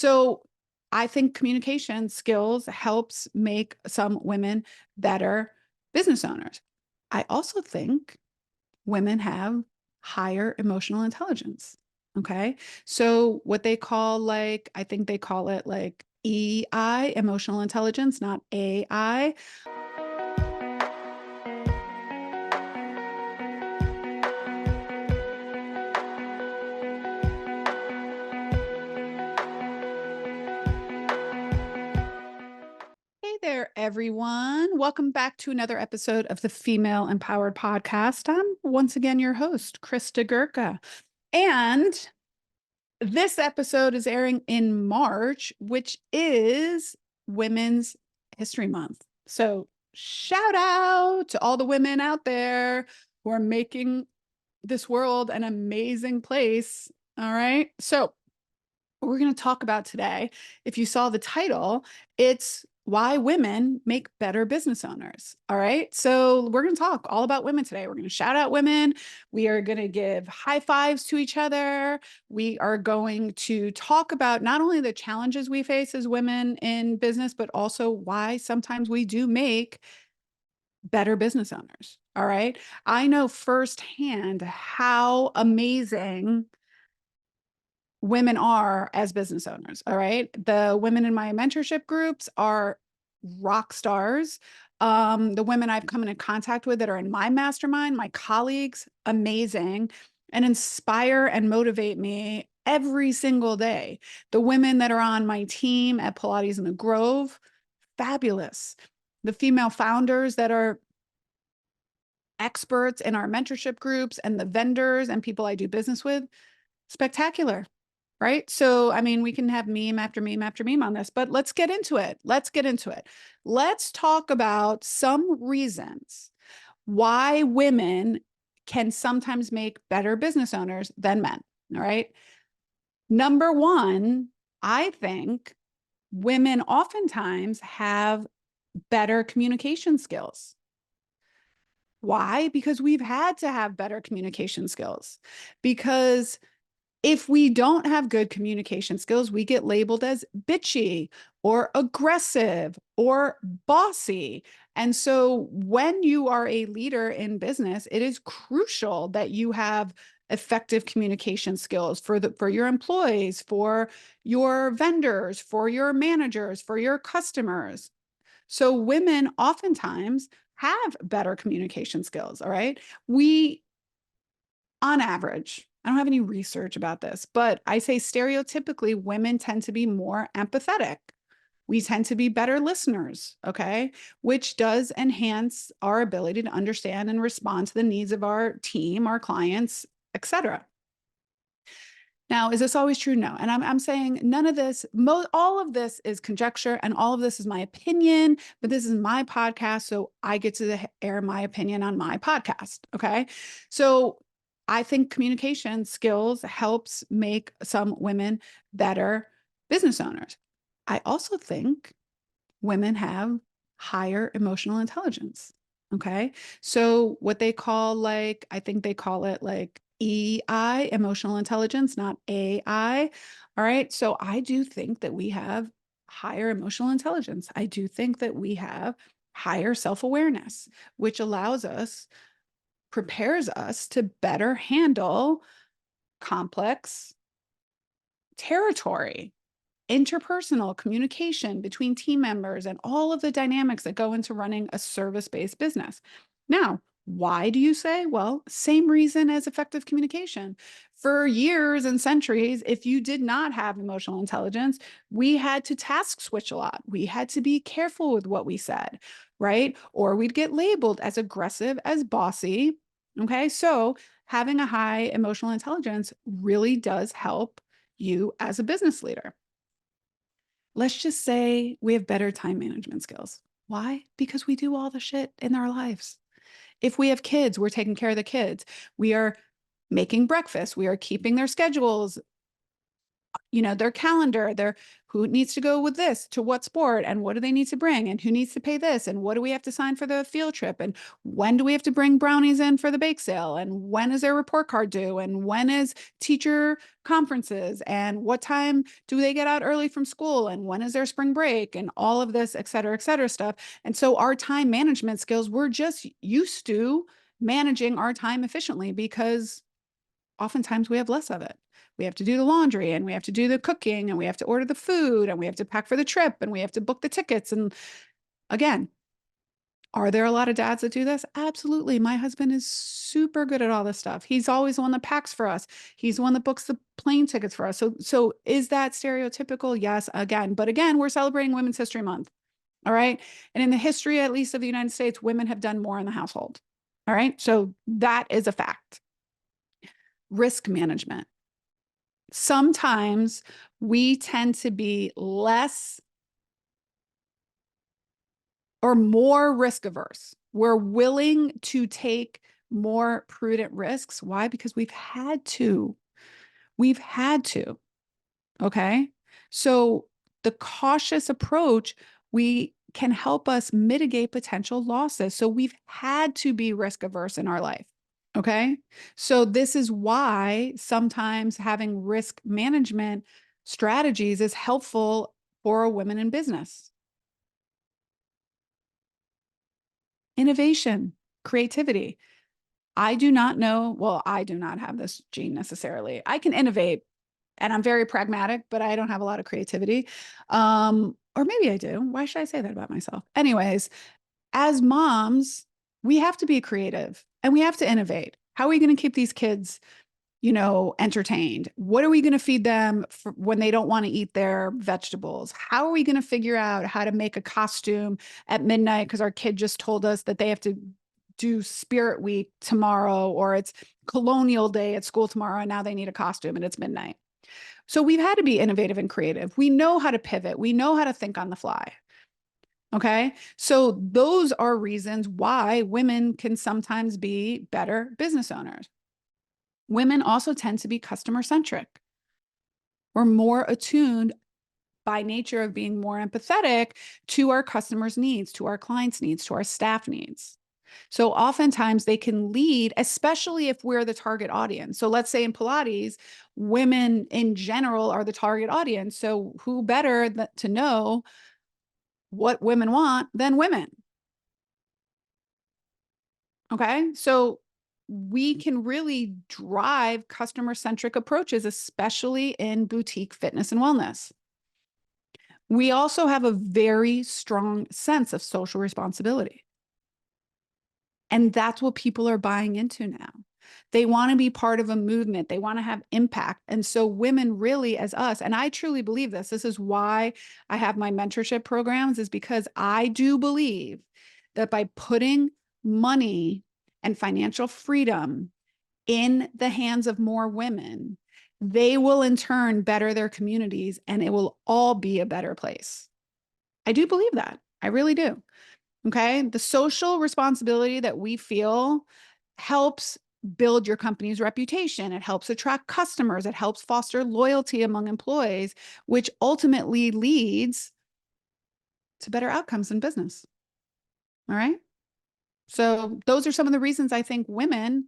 So I think communication skills helps make some women better business owners. I also think women have higher emotional intelligence. Okay. So what they call I think they call it like EI, emotional intelligence, not AI. Hey there, everyone. Welcome back to another episode of the Female Empowered Podcast. I'm once again your host, Krista Gurka. And this episode is airing in March, which is Women's History Month. So, shout out to all the women out there who are making this world an amazing place. All right. So, what we're going to talk about today, if you saw the title, it's why women make better business owners. All right. So we're going to talk all about women today. We're going to shout out women. We are going to give high fives to each other. We are going to talk about not only the challenges we face as women in business, but also why sometimes we do make better business owners. All right. I know firsthand how amazing women are as business owners. All right. The women in my mentorship groups are rock stars. The women I've come into contact with that are in my mastermind, my colleagues, amazing and inspire and motivate me every single day. The women that are on my team at Pilates in the Grove, fabulous. The female founders that are experts in our mentorship groups and the vendors and people I do business with, spectacular. Right. So, I mean, we can have meme after meme after meme on this, but let's get into it. Let's get into it. Let's talk about some reasons why women can sometimes make better business owners than men. All right. Number one, I think women oftentimes have better communication skills. Why? Because we've had to have better communication skills. Because if we don't have good communication skills, we get labeled as bitchy or aggressive or bossy. And so when you are a leader in business, it is crucial that you have effective communication skills for your employees, for your vendors, for your managers, for your customers. So women oftentimes have better communication skills, all right? We on average, I don't have any research about this, but I say stereotypically, women tend to be more empathetic. We tend to be better listeners, okay? Which does enhance our ability to understand and respond to the needs of our team, our clients, etc. Now, is this always true? No. And I'm saying none of this, all of this is conjecture and all of this is my opinion, but this is my podcast. So I get to air my opinion on my podcast. Okay. So I think communication skills helps make some women better business owners. I also think women have higher emotional intelligence. Okay. So what they call I think they call it like EI, emotional intelligence, not AI. All right. So I do think that we have higher emotional intelligence. I do think that we have higher self-awareness, which prepares us to better handle complex territory, interpersonal communication between team members, and all of the dynamics that go into running a service-based business. Now, why do you say? Well, same reason as effective communication. For years and centuries, if you did not have emotional intelligence, we had to task switch a lot. We had to be careful with what we said, right? Or we'd get labeled as aggressive, as bossy. Okay. So having a high emotional intelligence really does help you as a business leader. Let's just say we have better time management skills. Why? Because we do all the shit in our lives. If we have kids, we're taking care of the kids. We are making breakfast. We are keeping their schedules their calendar, their who needs to go with this to what sport and what do they need to bring and who needs to pay this and what do we have to sign for the field trip and when do we have to bring brownies in for the bake sale and when is their report card due and when is teacher conferences and what time do they get out early from school and when is their spring break and all of this, et cetera stuff. And so our time management skills, we're just used to managing our time efficiently because oftentimes we have less of it. We have to do the laundry and we have to do the cooking and we have to order the food and we have to pack for the trip and we have to book the tickets. And again, are there a lot of dads that do this? Absolutely. My husband is super good at all this stuff. He's always the one that packs for us. He's the one that books the plane tickets for us. So is that stereotypical? Yes, again. But again, we're celebrating Women's History Month. All right. And in the history, at least of the United States, women have done more in the household. All right. So that is a fact. Risk management. Sometimes we tend to be less or more risk averse. We're willing to take more prudent risks. Why? Because we've had to. We've had to. Okay. So the cautious approach, we can help us mitigate potential losses. So we've had to be risk averse in our life. Okay. So this is why sometimes having risk management strategies is helpful for a woman in business. Innovation, creativity. I do not know. Well, I do not have this gene necessarily. I can innovate and I'm very pragmatic, but I don't have a lot of creativity. Or maybe I do. Why should I say that about myself? Anyways, as moms, we have to be creative and we have to innovate. How are we going to keep these kids, entertained? What are we going to feed them when they don't want to eat their vegetables? How are we going to figure out how to make a costume at midnight because our kid just told us that they have to do Spirit Week tomorrow or it's Colonial Day at school tomorrow and now they need a costume and it's midnight. So we've had to be innovative and creative. We know how to pivot. We know how to think on the fly. Okay. So those are reasons why women can sometimes be better business owners. Women also tend to be customer centric. We're more attuned by nature of being more empathetic to our customers' needs, to our clients' needs, to our staff needs. So oftentimes they can lead, especially if we're the target audience. So let's say in Pilates, women in general are the target audience. So who better to know what women want than women? Okay. So we can really drive customer-centric approaches, especially in boutique fitness and wellness. We also have a very strong sense of social responsibility. And that's what people are buying into now. They want to be part of a movement. They want to have impact. And so women really, as us, and I truly believe this is why I have my mentorship programs, is because I do believe that by putting money and financial freedom in the hands of more women, they will in turn better their communities and it will all be a better place. I do believe that. I really do. Okay. The social responsibility that we feel helps build your company's reputation. It helps attract customers. It helps foster loyalty among employees, which ultimately leads to better outcomes in business. All right. So those are some of the reasons I think women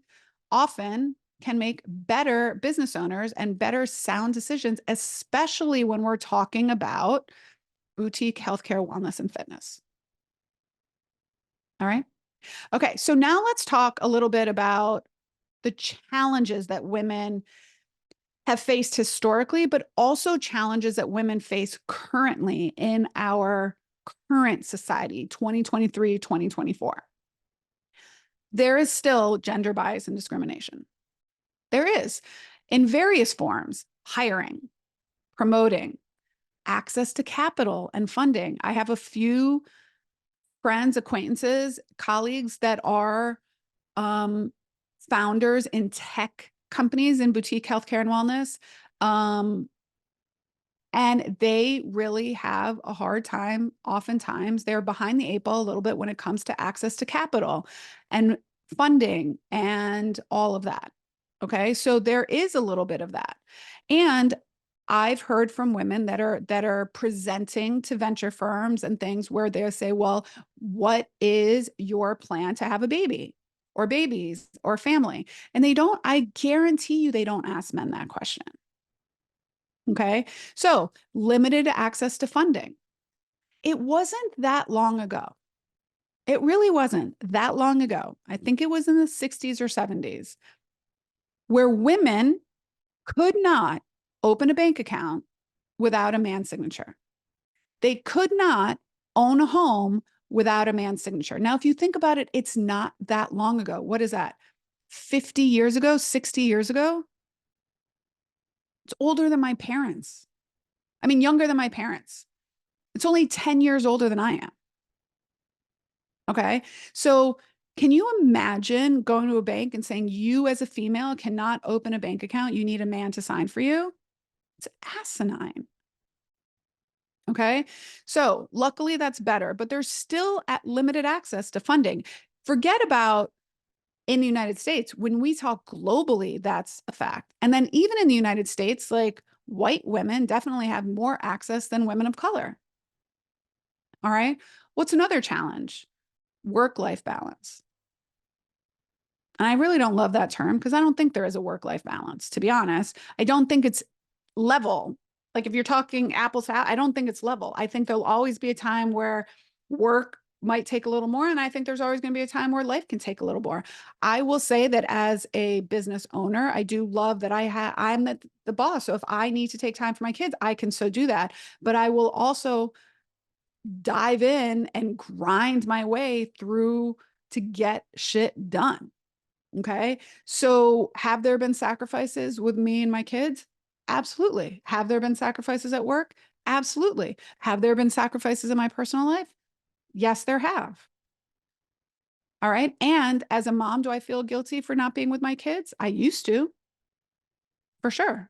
often can make better business owners and better sound decisions, especially when we're talking about boutique healthcare, wellness, and fitness. All right. Okay. So now let's talk a little bit about the challenges that women have faced historically, but also challenges that women face currently in our current society, 2023, 2024. There is still gender bias and discrimination. There is in various forms: hiring, promoting, access to capital and funding. I have a few friends, acquaintances, colleagues that are founders in tech companies in boutique healthcare and wellness. And they really have a hard time. Oftentimes, they're behind the eight ball a little bit when it comes to access to capital and funding and all of that. Okay. So there is a little bit of that. And I've heard from women that are presenting to venture firms and things where they say, well, what is your plan to have a baby or babies or family? And they don't, I guarantee you, they don't ask men that question. Okay. So limited access to funding. It wasn't that long ago. It really wasn't that long ago. I think it was in the 60s or 70s where women could not open a bank account without a man's signature. They could not own a home without a man's signature. Now, if you think about it, it's not that long ago. What is that? 50 years ago, 60 years ago? It's older than my parents. I mean, younger than my parents. It's only 10 years older than I am. Okay. So, can you imagine going to a bank and saying, you as a female cannot open a bank account? You need a man to sign for you? It's asinine. Okay. So luckily that's better, but there's still at limited access to funding. Forget about in the United States. When we talk globally, that's a fact. And then even in the United States, like white women definitely have more access than women of color. All right. What's another challenge? Work-life balance. And I really don't love that term because I don't think there is a work-life balance, to be honest. I don't think it's level. Like if you're talking apples to apples, I don't think it's level. I think there'll always be a time where work might take a little more. And I think there's always going to be a time where life can take a little more. I will say that as a business owner, I do love that I'm the boss. So if I need to take time for my kids, I can so do that. But I will also dive in and grind my way through to get shit done. Okay. So have there been sacrifices with me and my kids? Absolutely. Have there been sacrifices at work? Absolutely. Have there been sacrifices in my personal life? Yes, there have. All right. And as a mom, do I feel guilty for not being with my kids? I used to, for sure.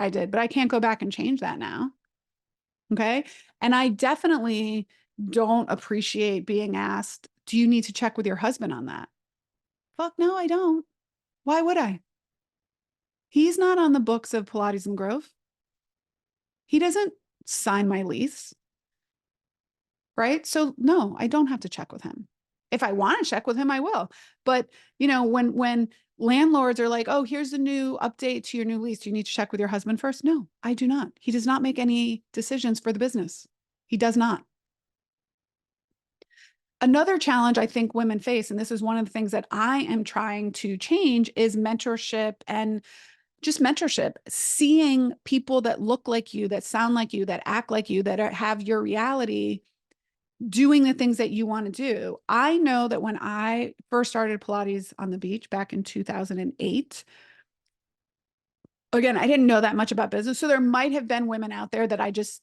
I did, but I can't go back and change that now. Okay. And I definitely don't appreciate being asked, do you need to check with your husband on that? Fuck no, I don't. Why would I? He's not on the books of Pilates and Grove. He doesn't sign my lease, right? So no, I don't have to check with him. If I want to check with him, I will. But when landlords are like, "Oh, here's the new update to your new lease. Do you need to check with your husband first?" No, I do not. He does not make any decisions for the business. He does not. Another challenge I think women face, and this is one of the things that I am trying to change, is mentorship and just mentorship, seeing people that look like you, that sound like you, that act like you, that have your reality, doing the things that you want to do. I know that when I first started Pilates on the beach back in 2008, again, I didn't know that much about business. So there might have been women out there that I just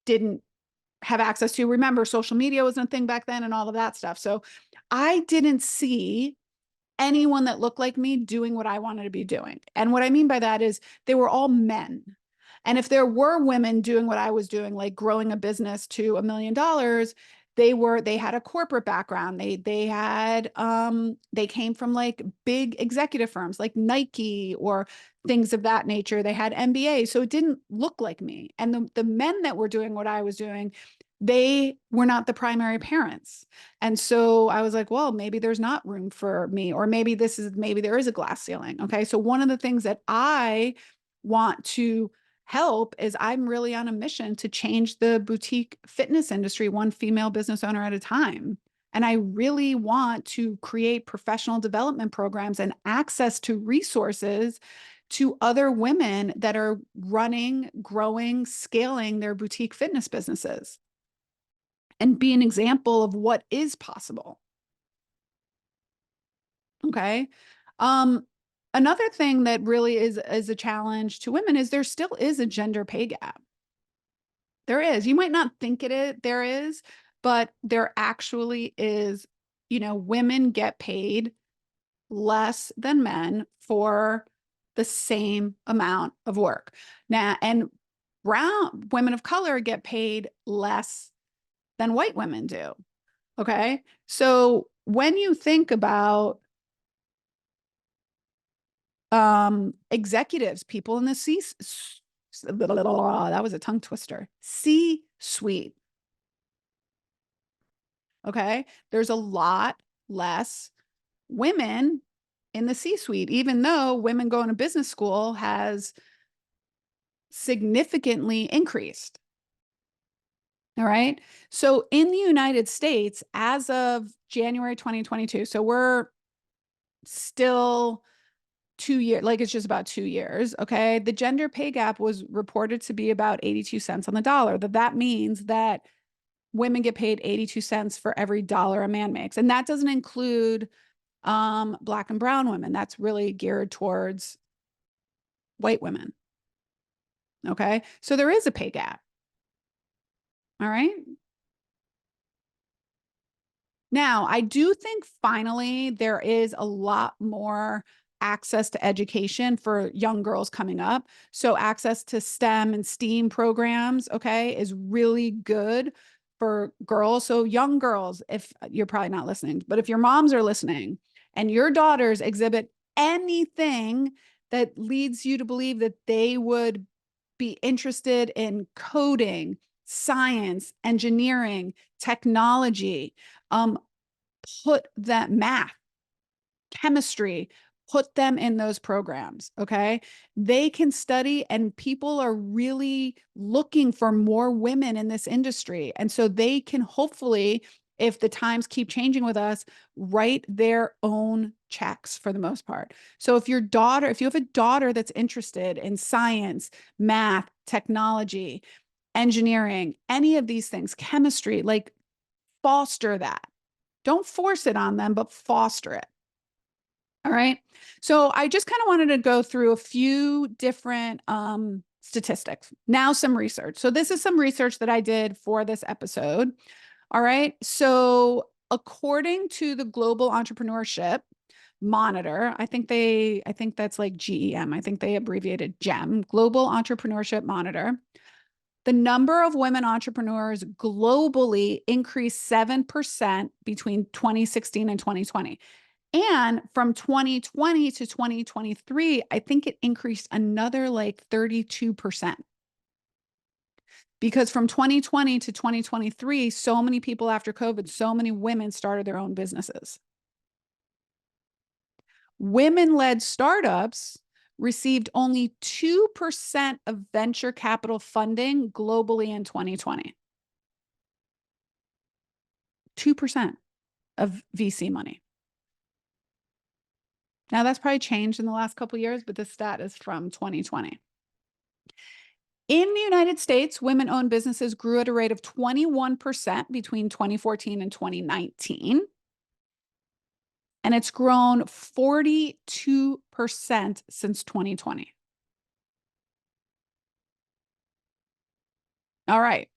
didn't have access to. Remember, social media wasn't a thing back then and all of that stuff. So I didn't see anyone that looked like me doing what I wanted to be doing. And what I mean by that is they were all men. And if there were women doing what I was doing, like growing a business to $1 million, they had a corporate background. They came from like big executive firms like Nike or things of that nature. They had MBA. So it didn't look like me. And the men that were doing what I was doing, they were not the primary parents. And so I was like, well, maybe there's not room for me, or maybe there is a glass ceiling. Okay. So one of the things that I want to help is I'm really on a mission to change the boutique fitness industry, one female business owner at a time. And I really want to create professional development programs and access to resources to other women that are running, growing, scaling their boutique fitness businesses and be an example of what is possible. Okay. Um, Another thing that really is a challenge to women is there still is a gender pay gap. There is. You might not think there is, but there actually is. Women get paid less than men for the same amount of work. Now, and brown women of color get paid less than white women do. Okay. So when you think about executives, people in the That was a tongue twister. C-suite. Okay. There's a lot less women in the C-suite, even though women going to business school has significantly increased. All right. So in the United States, as of January 2022, so we're still 2 years, like it's just about 2 years. Okay. The gender pay gap was reported to be about 82 cents on the dollar. That means that women get paid 82 cents for every dollar a man makes. And that doesn't include Black and brown women. That's really geared towards white women. Okay. So there is a pay gap. All right. Now, I do think finally there is a lot more access to education for young girls coming up. So access to STEM and STEAM programs, okay, is really good for girls. So young girls, if you're probably not listening, but if your moms are listening and your daughters exhibit anything that leads you to believe that they would be interested in coding, science, engineering, technology, put that math, chemistry, put them in those programs. Okay. They can study, and people are really looking for more women in this industry. And so they can hopefully, if the times keep changing with us, write their own checks for the most part. So if you have a daughter that's interested in science, math, technology, engineering, any of these things, chemistry, like foster that. Don't force it on them, but foster it. All right. So I just kind of wanted to go through a few different statistics. Now, some research. So this is some research that I did for this episode. All right. So according to the Global Entrepreneurship Monitor, I think that's like GEM. I think they abbreviated GEM, Global Entrepreneurship Monitor. The number of women entrepreneurs globally increased 7% between 2016 and 2020. And from 2020 to 2023, I think it increased another like 32%. Because from 2020 to 2023, so many people after COVID, so many women started their own businesses. Women-led startups received only 2% of venture capital funding globally in 2020. 2% of VC money. Now that's probably changed in the last couple of years, but this stat is from 2020. In the United States, women-owned businesses grew at a rate of 21% between 2014 and 2019. And it's grown 42% since 2020. All right.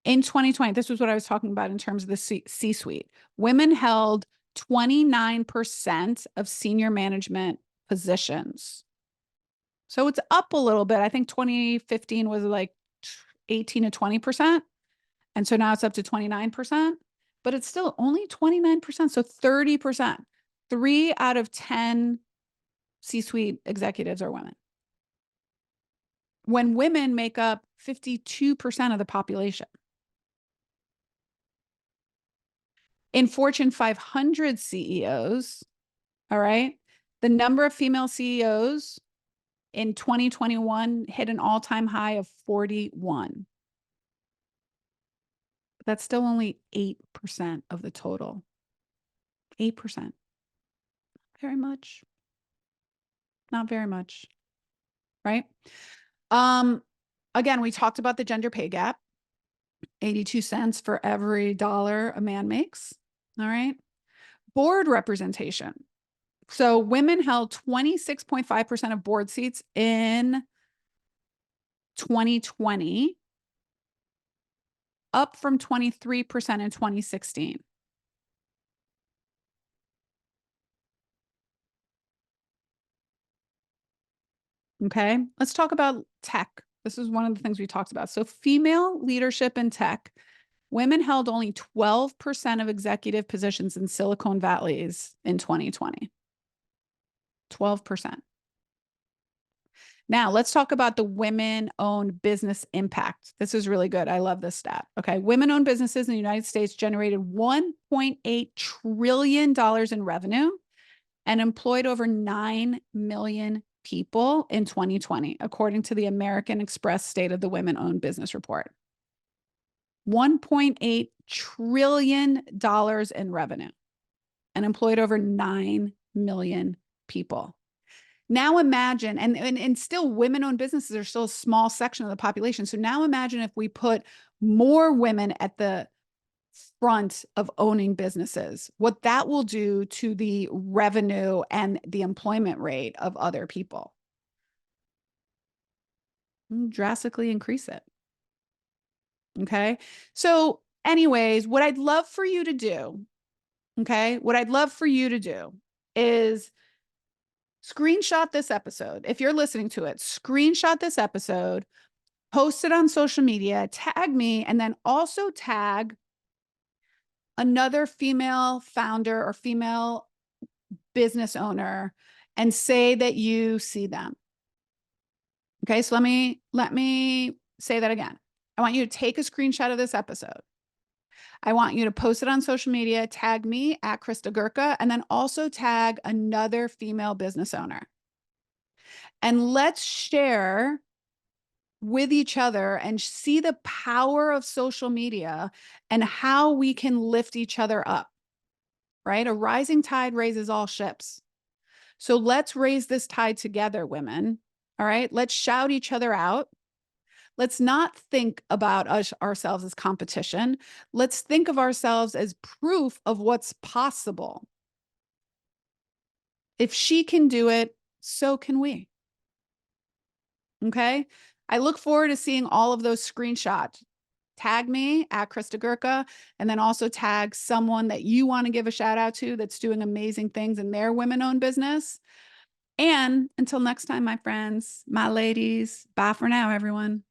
In 2020, this was what I was talking about in terms of the C-suite. Women held 29% of senior management positions. So it's up a little bit. I think 2015 was like 18 to 20%. And so now it's up to 29%, but it's still only 29%. So 30%, 3 out of 10 C-suite executives are women. When women make up 52% of the population. In Fortune 500 CEOs, all right, the number of female CEOs in 2021 hit an all-time high of 41. But that's still only 8% of the total. 8%. Very much. Not very much. Right? Again, we talked about the gender pay gap. 82 cents for every dollar a man makes. All right. Board representation. So women held 26.5% of board seats in 2020, up from 23% in 2016. Okay, let's talk about tech. This is one of the things we talked about. So female leadership in tech, women held only 12% of executive positions in Silicon Valleys in 2020. 12%. Now, let's talk about the women-owned business impact. This is really good. I love this stat. Okay. Women-owned businesses in the United States generated $1.8 trillion in revenue and employed over 9 million people in 2020, according to the American Express State of the Women-Owned Business Report. $1.8 trillion in revenue and employed over 9 million people. Now imagine, and still women-owned businesses are still a small section of the population. So now imagine if we put more women at the front of owning businesses, what that will do to the revenue and the employment rate of other people. Drastically increase it. Okay. So anyways, what I'd love for you to do, okay, what I'd love for you to do is screenshot this episode. If you're listening to it, screenshot this episode, post it on social media, tag me, and then also tag another female founder or female business owner and say that you see them. Okay, so let me say that again. I want you to take a screenshot of this episode. I want you to post it on social media, tag me at Krista Gurka, and then also tag another female business owner. And let's share with each other and see the power of social media and how we can lift each other up, right? A rising tide raises all ships. So let's raise this tide together, women. All right. Let's shout each other out. Let's not think about ourselves as competition. Let's think of ourselves as proof of what's possible. If she can do it, so can we. Okay. I look forward to seeing all of those screenshots. Tag me at Krista Gurka, and then also tag someone that you want to give a shout out to that's doing amazing things in their women-owned business. And until next time, my friends, my ladies, bye for now, everyone.